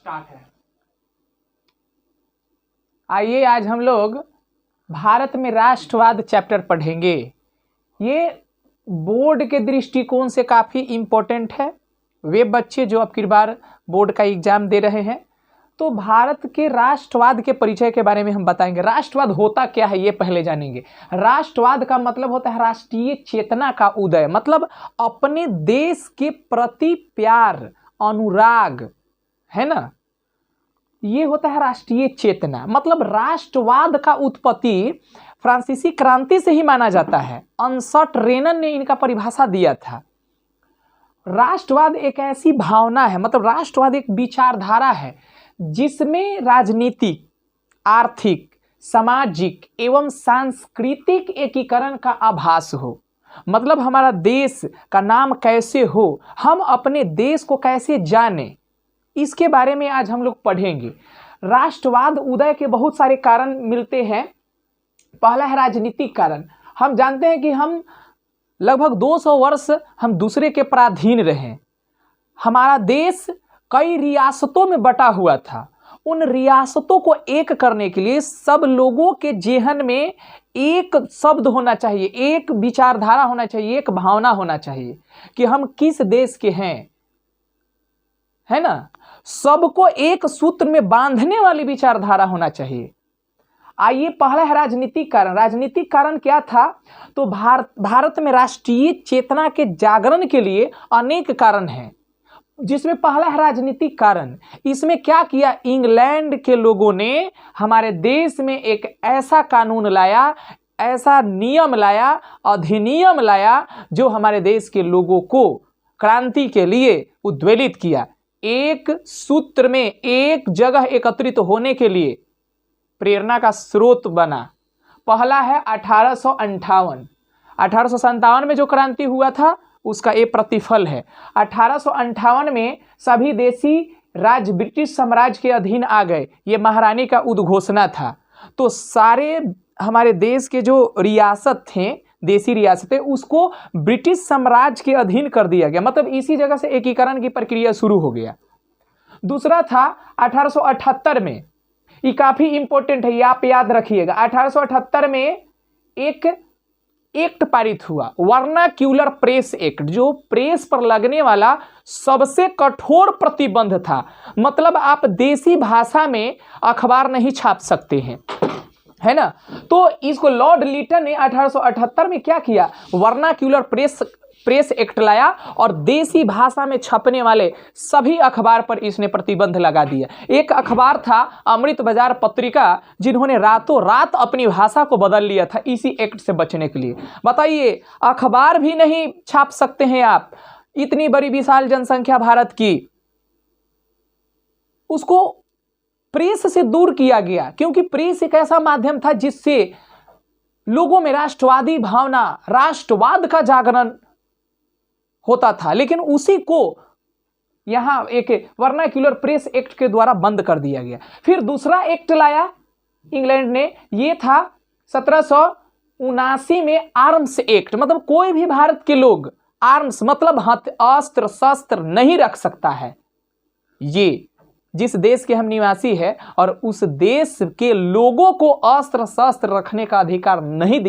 Start है। आइए आज हम लोग भारत में राष्ट्रवाद चैप्टर पढ़ेंगे। ये बोर्ड के दृष्टिकोण से काफ़ी इम्पोर्टेंट है। वे बच्चे जो अब की बार बोर्ड का एग्जाम दे रहे हैं, तो भारत के राष्ट्रवाद के परिचय के बारे में हम बताएंगे। राष्ट्रवाद होता क्या है ये पहले जानेंगे। राष्ट्रवाद का मतलब होता है राष्ट्रीय चेतना का उदय, मतलब अपने देश के प्रति प्यार, अनुराग, है ना, ये होता है राष्ट्रीय चेतना। मतलब राष्ट्रवाद का उत्पत्ति फ्रांसीसी क्रांति से ही माना जाता है। अनसट रेनन ने इनका परिभाषा दिया था। राष्ट्रवाद एक ऐसी भावना है, मतलब राष्ट्रवाद एक विचारधारा है जिसमें राजनीतिक, आर्थिक, सामाजिक एवं सांस्कृतिक एकीकरण का आभास हो। मतलब हमारा देश का नाम कैसे हो, हम अपने देश को कैसे जाने, इसके बारे में आज हम लोग पढ़ेंगे। राष्ट्रवाद उदय के बहुत सारे कारण मिलते हैं। पहला है राजनीतिक कारण। हम जानते हैं कि हम लगभग 200 वर्ष हम दूसरे के पराधीन रहे। हमारा देश कई रियासतों में बटा हुआ था। उन रियासतों को एक करने के लिए सब लोगों के जेहन में एक शब्द होना चाहिए, एक विचारधारा होना चाहिए, एक भावना होना चाहिए कि हम किस देश के हैं, है ना। सबको एक सूत्र में बांधने वाली विचारधारा होना चाहिए। आइए, पहला है राजनीतिक कारण। राजनीतिक कारण क्या था? तो भारत में राष्ट्रीय चेतना के जागरण के लिए अनेक कारण हैं, जिसमें पहला है राजनीतिक कारण। इसमें क्या किया? इंग्लैंड के लोगों ने हमारे देश में एक ऐसा कानून लाया, ऐसा नियम लाया, अधिनियम लाया, जो हमारे देश के लोगों को क्रांति के लिए उद्वेलित किया। एक सूत्र में एक जगह एकत्रित होने के लिए प्रेरणा का स्रोत बना। पहला है 1858। 1857 में जो क्रांति हुआ था उसका ये प्रतिफल है। 1858 में सभी देशी राज्य ब्रिटिश साम्राज्य के अधीन आ गए। ये महारानी का उद्घोषणा था। तो सारे हमारे देश के जो रियासत थे, देसी रियासतें, उसको ब्रिटिश साम्राज्य के अधीन कर दिया गया। मतलब इसी जगह से एकीकरण की प्रक्रिया शुरू हो गया। दूसरा था 1878 में, ये काफी इंपॉर्टेंट है, ये आप याद रखिएगा। 1878 में एक एक्ट पारित हुआ, वर्नाक्यूलर प्रेस एक्ट, जो प्रेस पर लगने वाला सबसे कठोर प्रतिबंध था। मतलब आप देसी भाषा में अखबार नहीं छाप सकते हैं, है ना। तो इसको लॉर्ड लिटन ने 1878 में क्या किया? वर्नाक्यूलर प्रेस एक्ट लाया और देसी भाषा में छपने वाले सभी अखबार पर इसने प्रतिबंध लगा दिया। एक अखबार था अमृत बाजार पत्रिका, जिन्होंने रातों रात अपनी भाषा को बदल लिया था इसी एक्ट से बचने के लिए। बताइए, अखबार भी नहीं छाप सकते हैं आप, इतनी बड़ी विशाल जनसंख्या भारत की, उसको प्रेस से दूर किया गया। क्योंकि प्रेस एक ऐसा माध्यम था जिससे लोगों में राष्ट्रवादी भावना, राष्ट्रवाद का जागरण होता था। लेकिन उसी को यहां एक वर्नाक्यूलर प्रेस एक्ट के द्वारा बंद कर दिया गया। फिर दूसरा एक्ट लाया इंग्लैंड ने, ये था 1779 में आर्म्स एक्ट। मतलब कोई भी भारत के लोग आर्म्स मतलब अस्त्र शस्त्र नहीं रख सकता है। ये जिस देश के हम निवासी हैं और उस देश के लोगों को अस्त्र शस्त्र रखने का अधिकार नहीं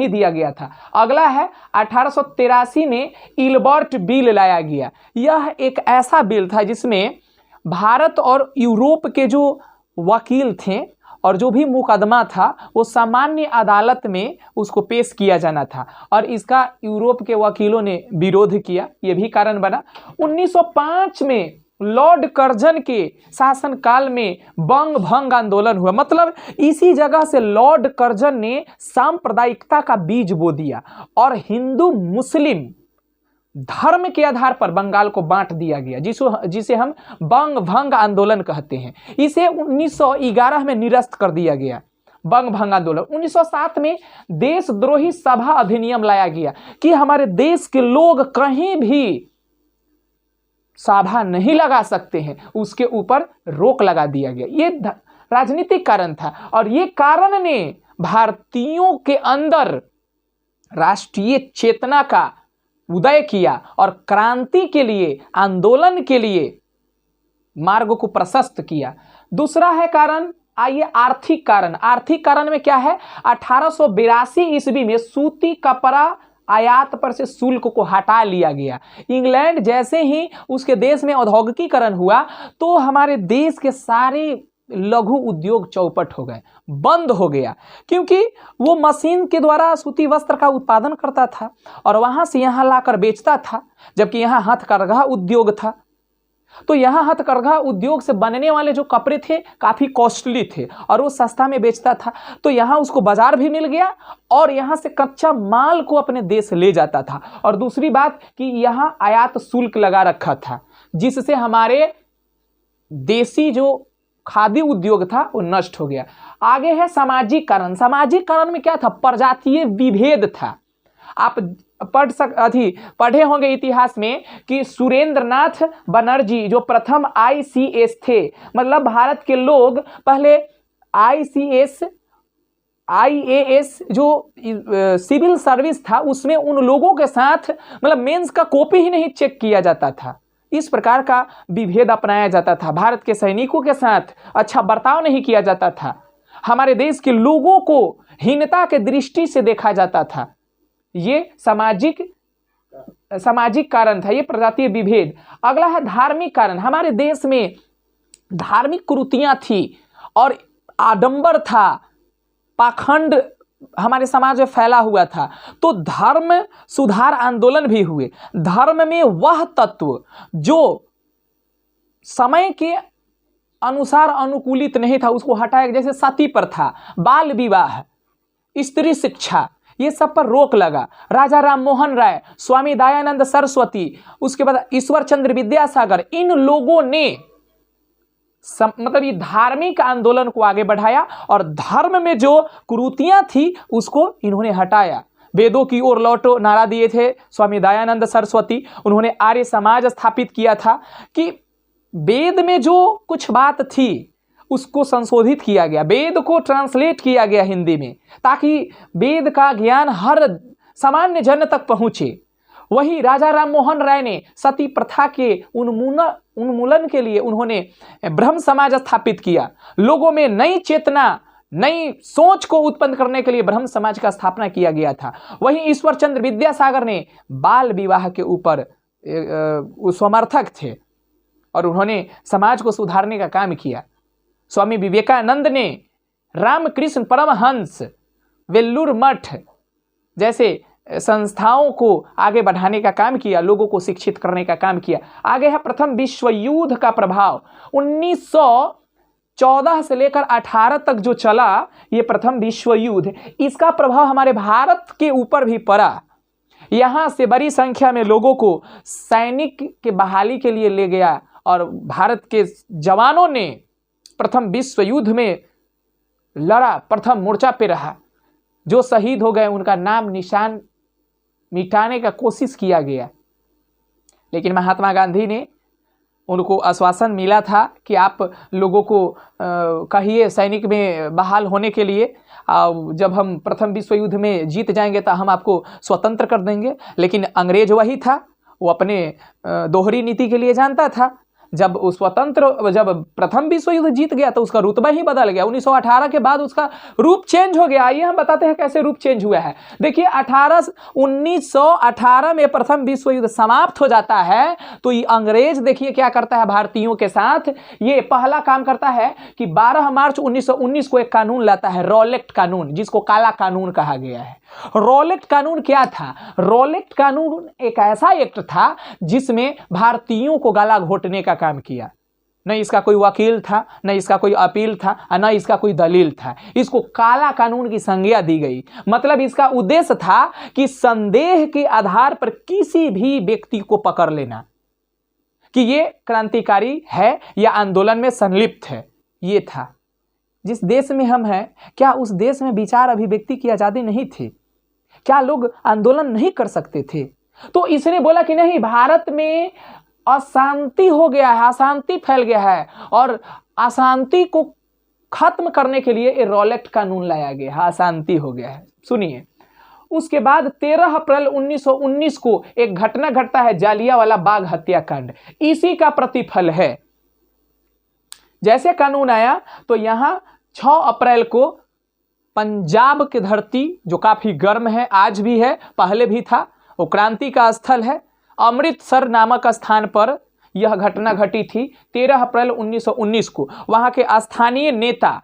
दिया गया था। अगला है 1883 में इल्बर्ट बिल लाया गया। यह एक ऐसा बिल था जिसमें भारत और यूरोप के जो वकील थे और जो भी मुकदमा था वो सामान्य अदालत में उसको पेश किया जाना था, और इसका यूरोप के वकीलों ने विरोध किया। ये भी कारण बना। 1905 में लॉर्ड कर्जन के शासनकाल में बंग भंग आंदोलन हुआ। मतलब इसी जगह से लॉर्ड कर्जन ने सांप्रदायिकता का बीज बो दिया और हिंदू मुस्लिम धर्म के आधार पर बंगाल को बांट दिया गया, जिसे हम बंग भंग आंदोलन कहते हैं। इसे 1911 में निरस्त कर दिया गया, बंग भंग आंदोलन। 1907 में देशद्रोही सभा अधिनियम लाया गया कि हमारे देश के लोग कहीं भी सभा नहीं लगा सकते हैं, उसके ऊपर रोक लगा दिया गया। ये राजनीतिक कारण था, और ये कारण ने भारतीयों के अंदर राष्ट्रीय चेतना का उदय किया और क्रांति के लिए, आंदोलन के लिए मार्ग को प्रशस्त किया। दूसरा है कारण, आइए आर्थिक कारण। आर्थिक कारण में क्या है, 1882 ईस्वी में सूती कपड़ा आयात पर से शुल्क को हटा लिया गया। इंग्लैंड जैसे ही उसके देश में औद्योगिकीकरण हुआ तो हमारे देश के सारे लघु उद्योग चौपट हो गए, बंद हो गया, क्योंकि वो मशीन के द्वारा सूती वस्त्र का उत्पादन करता था और वहां से यहाँ लाकर बेचता था, जबकि यहाँ हथकरघा उद्योग था। तो यहाँ हथकरघा उद्योग से बनने वाले जो कपड़े थे काफ़ी कॉस्टली थे और वो सस्ता में बेचता था, तो यहाँ उसको बाजार भी मिल गया और यहाँ से कच्चा माल को अपने देश ले जाता था। और दूसरी बात कि यहाँ आयात शुल्क लगा रखा था, जिससे हमारे देसी जो खादी उद्योग था वो नष्ट हो गया। आगे है सामाजिक कारण। सामाजिक कारण में क्या था, प्रजातीय विभेद था। आप पढ़े होंगे इतिहास में कि सुरेंद्रनाथ बनर्जी जो प्रथम ICS थे, मतलब भारत के लोग पहले ICS IAS जो सिविल सर्विस था उसमें उन लोगों के साथ मतलब मेंस का कॉपी ही नहीं चेक किया जाता था। इस प्रकार का विभेद अपनाया जाता था। भारत के सैनिकों के साथ अच्छा बर्ताव नहीं किया जाता था। हमारे देश के लोगों को हीनता के दृष्टि से देखा जाता था। ये सामाजिक कारण था, ये प्रजातीय विभेद। अगला है धार्मिक कारण। हमारे देश में धार्मिक कुरीतियां थी और आडंबर था, पाखंड हमारे समाज में फैला हुआ था, तो धर्म सुधार आंदोलन भी हुए। धर्म में वह तत्व जो समय के अनुसार अनुकूलित नहीं था उसको हटाया, जैसे सती प्रथा, बाल विवाह, स्त्री शिक्षा, ये सब पर रोक लगा। राजा राम मोहन राय, स्वामी दयानंद सरस्वती, उसके बाद ईश्वर चंद्र विद्यासागर, इन लोगों ने मतलब ये धार्मिक आंदोलन को आगे बढ़ाया और धर्म में जो कुरीतियां थी उसको इन्होंने हटाया। वेदों की ओर लौटो नारा दिए थे स्वामी दयानंद सरस्वती। उन्होंने आर्य समाज स्थापित किया था कि वेद में जो कुछ बात थी उसको संशोधित किया गया, वेद को ट्रांसलेट किया गया हिंदी में, ताकि वेद का ज्ञान हर सामान्य जन तक पहुंचे। वही राजा राम मोहन राय ने सती प्रथा के उन्मूलन के लिए उन्होंने ब्रह्म समाज स्थापित किया। लोगों में नई चेतना, नई सोच को उत्पन्न करने के लिए ब्रह्म समाज का स्थापना किया गया था। वही ईश्वर चंद्र विद्यासागर ने बाल विवाह के ऊपर समर्थक थे और उन्होंने समाज को सुधारने का काम किया। स्वामी विवेकानंद ने रामकृष्ण परमहंस, वेल्लूर मठ जैसे संस्थाओं को आगे बढ़ाने का काम किया, लोगों को शिक्षित करने का काम किया। आगे है प्रथम विश्व युद्ध का प्रभाव। 1914 से लेकर 18 तक जो चला ये प्रथम विश्व युद्ध, इसका प्रभाव हमारे भारत के ऊपर भी पड़ा। यहाँ से बड़ी संख्या में लोगों को सैनिक के बहाली के लिए ले गया और भारत के जवानों ने प्रथम विश्व युद्ध में लड़ा, प्रथम मोर्चा पे रहा। जो शहीद हो गए उनका नाम निशान मिटाने का कोशिश किया गया, लेकिन महात्मा गांधी ने उनको आश्वासन मिला था कि आप लोगों को कहिए सैनिक में बहाल होने के लिए, जब हम प्रथम विश्व युद्ध में जीत जाएंगे तो हम आपको स्वतंत्र कर देंगे। लेकिन अंग्रेज वही था, वो अपने दोहरी नीति के लिए जानता था। जब प्रथम विश्व युद्ध जीत गया तो उसका रुतबा ही बदल गया। 1918 के बाद उसका रूप चेंज हो गया। आइए हम बताते हैं कैसे रूप चेंज हुआ है। देखिए 1918 में प्रथम विश्व युद्ध समाप्त हो जाता है तो ये अंग्रेज देखिए क्या करता है भारतीयों के साथ। ये पहला काम करता है कि 12 मार्च 1919 को एक कानून लाता है, रॉलेक्ट कानून, जिसको काला कानून कहा गया है। रॉलेक्ट कानून क्या था? रॉलेक्ट कानून एक ऐसा एक्ट था जिसमें भारतीयों को गला घोटने का काम किया। न इसका कोई वकील था, न इसका कोई अपील था, न इसका कोई दलील था। इसको काला कानून की संज्ञा दी गई। मतलब इसका उद्देश्य था कि संदेह के आधार पर किसी भी व्यक्ति को पकड़ लेना कि ये क्रांतिकारी है या आंदोलन में संलिप्त है। ये था। जिस देश में हम हैं, क्या उस देश में विचार अभिव्यक्ति की आज़ादी नहीं थी? क्या लोग आंदोलन नहीं कर सकते थे? तो इसने बोला कि नहीं, भारत में अशांति हो गया है, अशांति फैल गया है और अशांति को खत्म करने के लिए ये रॉलेक्ट कानून लाया गया है। अशांति हो गया है। सुनिए, उसके बाद 13 अप्रैल 1919 को एक घटना घटता है, जालियांवाला बाग हत्याकांड। इसी का प्रतिफल है। जैसे कानून आया तो यहाँ 6 अप्रैल को पंजाब की धरती जो काफ़ी गर्म है, आज भी है, पहले भी था, वो क्रांति का स्थल है, अमृतसर नामक स्थान पर यह घटना घटी थी 13 अप्रैल 1919 को। वहाँ के स्थानीय नेता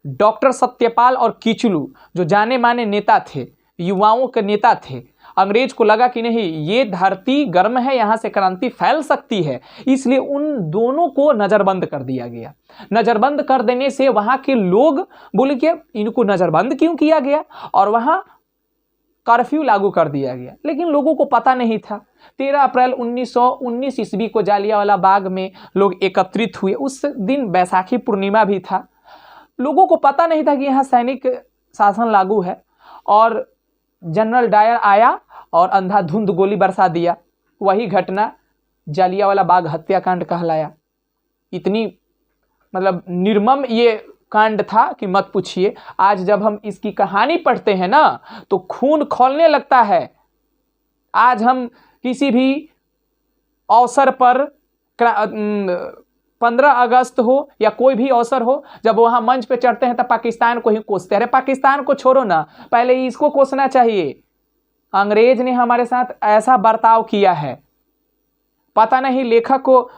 डॉक्टर सत्यपाल और किचलू जो जाने माने नेता थे, युवाओं के नेता थे, अंग्रेज को लगा कि नहीं ये धरती गर्म है, यहाँ से क्रांति फैल सकती है, इसलिए उन दोनों को नज़रबंद कर दिया गया। नज़रबंद कर देने से वहाँ के लोग बोले कि इनको नज़रबंद क्यों किया गया, और वहाँ कर्फ्यू लागू कर दिया गया। लेकिन लोगों को पता नहीं था। 13 अप्रैल 1919 ईस्वी को जालियांवाला बाग में लोग एकत्रित हुए। उस दिन बैसाखी पूर्णिमा भी था। लोगों को पता नहीं था कि यहाँ सैनिक शासन लागू है, और जनरल डायर आया और अंधाधुंध गोली बरसा दिया। वही घटना जालियांवाला बाग हत्याकांड कहलाया। इतनी मतलब निर्मम ये कांड था कि मत पूछिए। आज जब हम इसकी कहानी पढ़ते हैं ना तो खून खौलने लगता है। आज हम किसी भी अवसर पर 15 अगस्त हो या कोई भी अवसर हो, जब वहाँ मंच पे चढ़ते हैं तब पाकिस्तान को ही कोसते हैं। अरे पाकिस्तान को छोड़ो ना, पहले इसको कोसना चाहिए। अंग्रेज ने हमारे साथ ऐसा बर्ताव किया है, पता नहीं लेखक को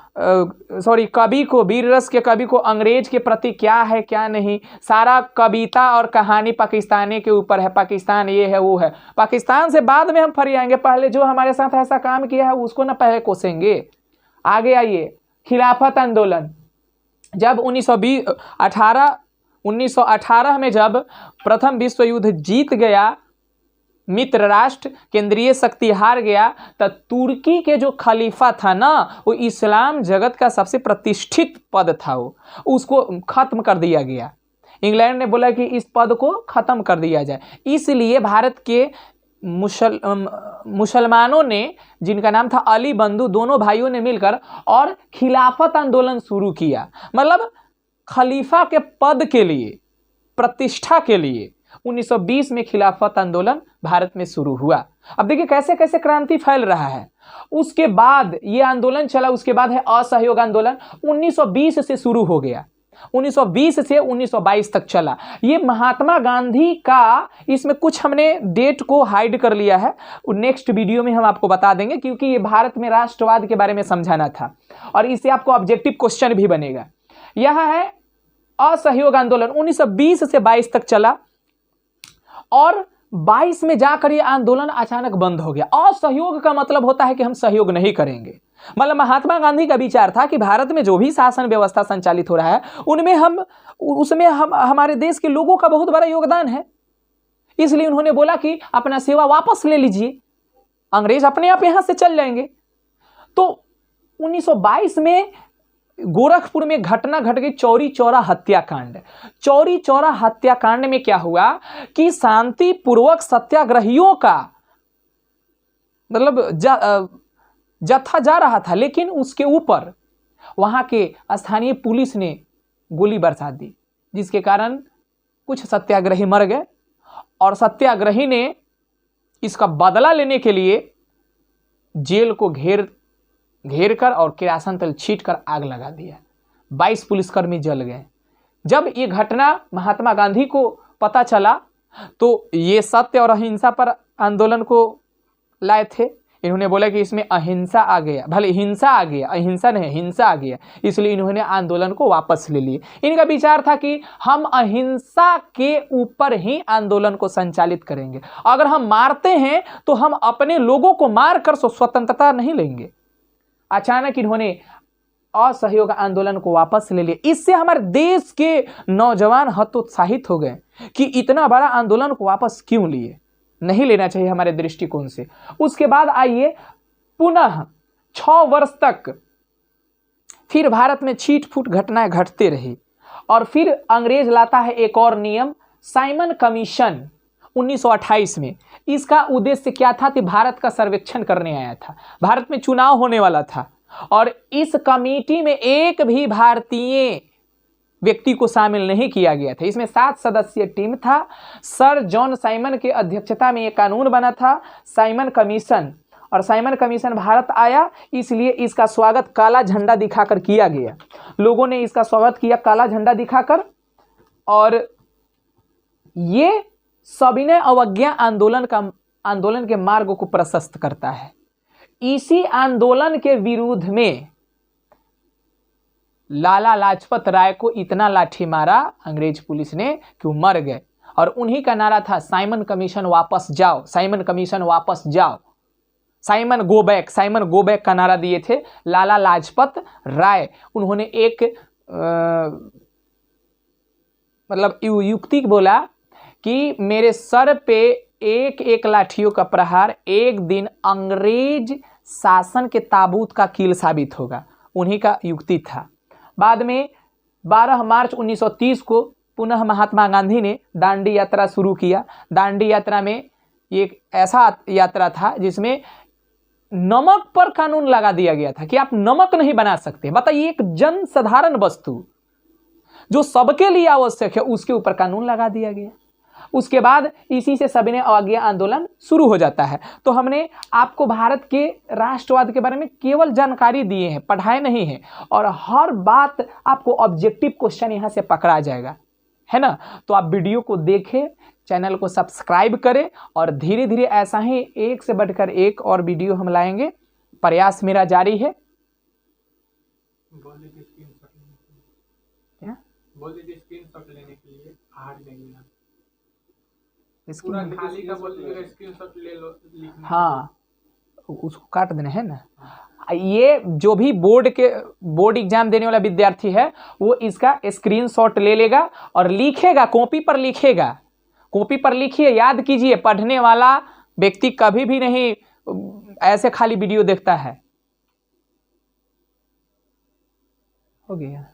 कवि को, वीर रस के कवि को अंग्रेज के प्रति क्या है क्या नहीं। सारा कविता और कहानी पाकिस्तानी के ऊपर है, पाकिस्तान ये है वो है। पाकिस्तान से बाद में हम फरियाएंगे, पहले जो हमारे साथ ऐसा काम किया है उसको ना पहले कोसेंगे। आगे आइए, खिलाफत आंदोलन। जब 1918 में जब प्रथम विश्व युद्ध जीत गया मित्र राष्ट्र, केंद्रीय शक्ति हार गया, तब तुर्की के जो खलीफा था ना, वो इस्लाम जगत का सबसे प्रतिष्ठित पद था, वो उसको खत्म कर दिया गया। इंग्लैंड ने बोला कि इस पद को खत्म कर दिया जाए। इसलिए भारत के मुसलमानों ने, जिनका नाम था अली बंधु, दोनों भाइयों ने मिलकर और खिलाफत आंदोलन शुरू किया। मतलब खलीफा के पद के लिए, प्रतिष्ठा के लिए 1920 में खिलाफत आंदोलन भारत में शुरू हुआ। अब देखिए कैसे कैसे क्रांति फैल रहा है। उसके बाद ये आंदोलन चला, उसके बाद है असहयोग आंदोलन। 1920 से शुरू हो गया, 1920 से 1922 तक चला। ये महात्मा गांधी का, इसमें कुछ हमने डेट को हाइड कर लिया है, नेक्स्ट वीडियो में हम आपको बता देंगे, क्योंकि ये भारत में राष्ट्रवाद के बारे में समझाना था और इससे आपको ऑब्जेक्टिव क्वेश्चन भी बनेगा। यह है असहयोग आंदोलन, 1920 से 22 तक चला और 22 में जाकर ये आंदोलन अचानक बंद हो गया। असहयोग का मतलब होता है कि हम सहयोग नहीं करेंगे। मतलब महात्मा गांधी का विचार था कि भारत में जो भी शासन व्यवस्था संचालित हो रहा है उसमें हमारे देश के लोगों का बहुत बड़ा योगदान है। इसलिए उन्होंने बोला कि अपना सेवा वापस ले लीजिए, अंग्रेज अपने आप यहां से चल जाएंगे। तो 1922 में गोरखपुर में घटना घट गई, चौरी चौरा हत्याकांड। चौरी चौरा हत्याकांड में क्या हुआ कि शांतिपूर्वक सत्याग्रहियों का मतलब जत्था जा रहा था, लेकिन उसके ऊपर वहां के स्थानीय पुलिस ने गोली बरसा दी, जिसके कारण कुछ सत्याग्रही मर गए और सत्याग्रही ने इसका बदला लेने के लिए जेल को घेर कर और किरासन तेल छीट कर आग लगा दिया। 22 पुलिसकर्मी जल गए। जब ये घटना महात्मा गांधी को पता चला तो ये सत्य और अहिंसा पर आंदोलन को लाए थे। इन्होंने बोला कि इसमें अहिंसा आ गया, भले हिंसा आ गया, अहिंसा नहीं हिंसा आ गया, इसलिए इन्होंने आंदोलन को वापस ले लिए। इनका विचार था कि हम अहिंसा के ऊपर ही आंदोलन को संचालित करेंगे। अगर हम मारते हैं तो हम अपने लोगों को मारकर स्वतंत्रता नहीं लेंगे। अचानक इन्होंने असहयोग आंदोलन को वापस ले लिया। इससे हमारे देश के नौजवान हतोत्साहित हो गए कि इतना बड़ा आंदोलन को वापस क्यों लिए, नहीं लेना चाहिए हमारे दृष्टिकोण से। उसके बाद आइए, पुनः 6 वर्ष तक फिर भारत में छीट फूट घटनाएं घटते रही और फिर अंग्रेज लाता है एक और नियम, साइमन कमीशन 1928 में। इसका उद्देश्य क्या था कि भारत का सर्वेक्षण करने आया था। भारत में चुनाव होने वाला था और इस कमेटी में एक भी भारतीय व्यक्ति को शामिल नहीं किया गया था। इसमें 7 सदस्यीय टीम था। सर जॉन साइमन की अध्यक्षता में यह कानून बना था, साइमन कमीशन। और साइमन कमीशन भारत आया, इसलिए इसका स्वागत काला झंडा दिखाकर किया गया। लोगों ने इसका स्वागत किया काला झंडा दिखाकर, और ये सविनय अवज्ञा आंदोलन के मार्ग को प्रशस्त करता है। इसी आंदोलन के विरुद्ध में लाला लाजपत राय को इतना लाठी मारा अंग्रेज पुलिस ने कि वो मर गए, और उन्हीं का नारा था साइमन कमीशन वापस जाओ, साइमन कमीशन वापस जाओ, साइमन गो बैक का नारा दिए थे लाला लाजपत राय। उन्होंने एक मतलब युक्ति बोला कि मेरे सर पे एक एक लाठियों का प्रहार एक दिन अंग्रेज शासन के ताबूत का कील साबित होगा, उन्हीं का युक्ति था। बाद में 12 मार्च 1930 को पुनः महात्मा गांधी ने दांडी यात्रा शुरू किया। दांडी यात्रा में एक ऐसा यात्रा था जिसमें नमक पर कानून लगा दिया गया था कि आप नमक नहीं बना सकते। बताइए, एक जन साधारण वस्तु जो सबके लिए आवश्यक है उसके ऊपर कानून लगा दिया गया। उसके बाद इसी से सविनय अवज्ञा आंदोलन शुरू हो जाता है। तो हमने आपको भारत के राष्ट्रवाद के बारे में केवल जानकारी दिए हैं, पढ़ाए नहीं हैं, और हर बात आपको ऑब्जेक्टिव क्वेश्चन यहाँ से पकड़ा जाएगा, है ना। तो आप वीडियो को देखें, चैनल को सब्सक्राइब करें, और धीरे धीरे ऐसा ही एक से बढ़कर एक और वीडियो हम लाएंगे। प्रयास मेरा जारी है। स्क्रीनशॉट लेने के लिए पूरा खाली का बोल दीजिएगा, स्क्रीनशॉट ले लो। हाँ, उसको काट देना है ना। ये जो भी बोर्ड एग्जाम देने वाला विद्यार्थी है वो इसका स्क्रीनशॉट ले लेगा और लिखेगा, कॉपी पर लिखेगा। कॉपी पर लिखिए, याद कीजिए, पढ़ने वाला व्यक्ति कभी भी नहीं ऐसे खाली वीडियो देखता है। हो गया।